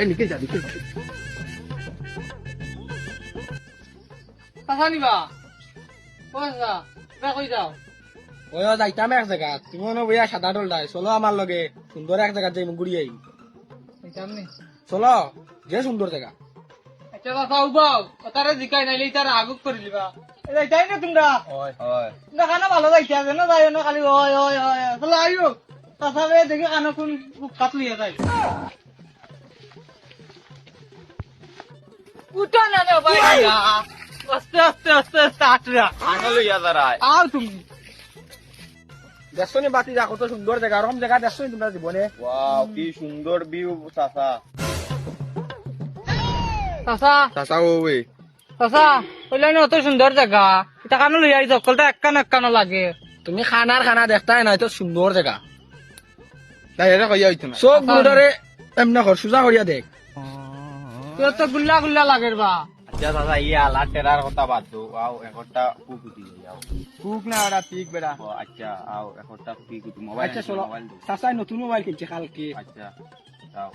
এই নিকে যা নিকে চাচা নিবা ও চাচা কিবা কই যাও ওই যাইতাম এক জায়গা তুমি মনে বইয়া সাদা ডলটাই চলো আমার লগে সুন্দর এক জায়গা যাই ঘুরি আই সামনে চলো যে সুন্দর জায়গা আচ্ছা চাচা উবাও তারে জিকাই নাইলে তার আগুক করে দিবা যাইতাই না তোমরা হয় হয় তোমরা খানা ভালো যাইতা যেন যাই না খালি হয় হয় হয় চলো আইও চাচা দেখি কানো কোন কাটলিয়া যাই উঠো না রে ভাই আস্তে আস্তে আস্তে আস্তে আটরা আনলো ইয়া দাঁড়ায় আও তুমি দেখছো নি বাতি যা কত সুন্দর জায়গা ওরকম জায়গা দেখছো নি তোমরা জীবনে ওয়াও কি সুন্দর ভিউ চাচা চাচা চাচা ওই চাচা ওইলা না অত সুন্দর জায়গা এটা কানো লই আই সকলটা একখান একখান লাগে তুমি খানার খানা দেখতাই নাই তো সুন্দর জায়গা তাই এটা কইয়া হইতো না চোখ গুলোরে এমনি কর সোজা করিয়া দেখ তোর তো গুল্লা গুল্লা লাগের বা আচ্ছা চাচা ইয়া আলা টেরার কথা বাদ দো আও একটা পুকুটি যাও কুক না ওরা ঠিক বেড়া ও আচ্ছা আও একটা পুকুটি মোবাইল আচ্ছা চলো মোবাইল দো চাচাই নতুন মোবাইল কিনছে কালকে আচ্ছা যাও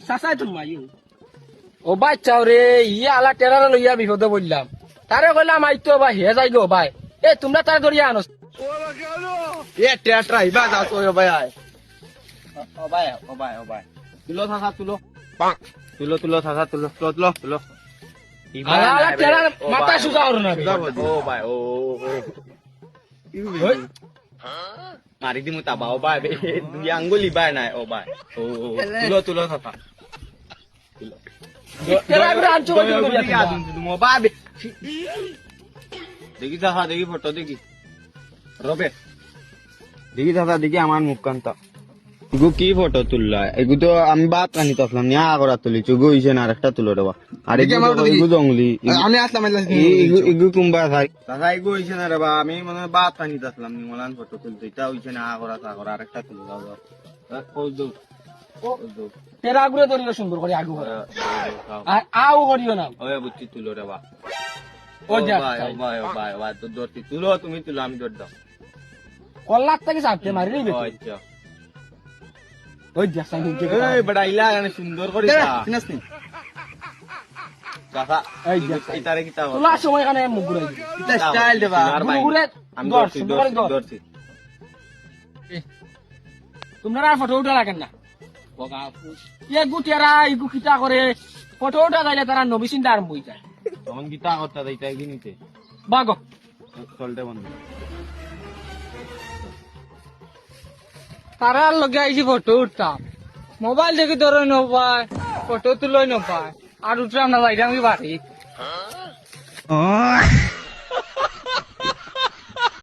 চাচাই তো মাইও ও বাচ্চাও রে ইয়া আলা টেরারা লইয়া বিপদে বললাম তারে কইলাম আইতো বা হে যাই গো ভাই এ তোমরা তার ধরিয়া আনো এ টেট্রা ইবা যাও তো ভাই আয় ও ভাই তুলো চাচা তুলো তুলো চাচা তুলো তুলো তুলো আলা আলা টেরার মাথা সোজা করো না ও ভাই ও মারি দিমু তাবা ও ভাই দুই আঙ্গুলি বাই নাই ও ভাই ও তুলো চাচা টেরা গুলো আনছো কই করিয়া দেখি চাচা দেখি ফটো দেখি রবে দেখি চাচা দেখি আমার মুখ কান্তা এগু কি ফটো তুললা এগু তো আমি বাত আনিতে আসলাম নিয়া করা তুলিছো গো হইছে না আরেকটা তুলো দেবা আর এগু জঙ্গলি আমি আসলাম এগু কুম্বা খাই চাচা এগু হইছে না রে বা আমি মানে বাত আনিতে আসলাম নি মলান ফটো তুলতে এটা হইছে না করা তা করা আরেকটা তুলো দাও কই দৌ টেরা গুলো ধরিও সুন্দর করে আগু করে আর আও করিও না ওই বুঝছি তুলো রে বা ও যা ভাই তো দৌড়তি তুলো তুমি তুলো আমি দৌড় দাও কল্লার থেকে চাপতে মারি রে বেটি আচ্ছা ওই যা সাইড এই বড় ইলা গানে সুন্দর করে চিনাস নি চাচা এই যা ইতারে কিতা তোলা সময় কানে মুখ ঘুরাই দিবি এটা স্টাইল দেবা ঘুরে আমি দর দৌড়ছি সুন্দর করে দর দৌড়ছি তোমরা আর ফটো উঠা রাখেন না বগা ইয়ে গুটিয়ারা ইগু কিতা করে ফটো উঠা যাইলে তারা নবী চিন্তা আরম্ভ হয়ে যায় তখন কিতা করতে যাইতা গিনিতে বাগো চলতে বন্ধ তারা লগে আইছি ফটো উঠতাম মোবাইল দেখি ধরে নপায় ফটো তুলই নপায় আর উঠলাম না যাইতাম কি বাড়ি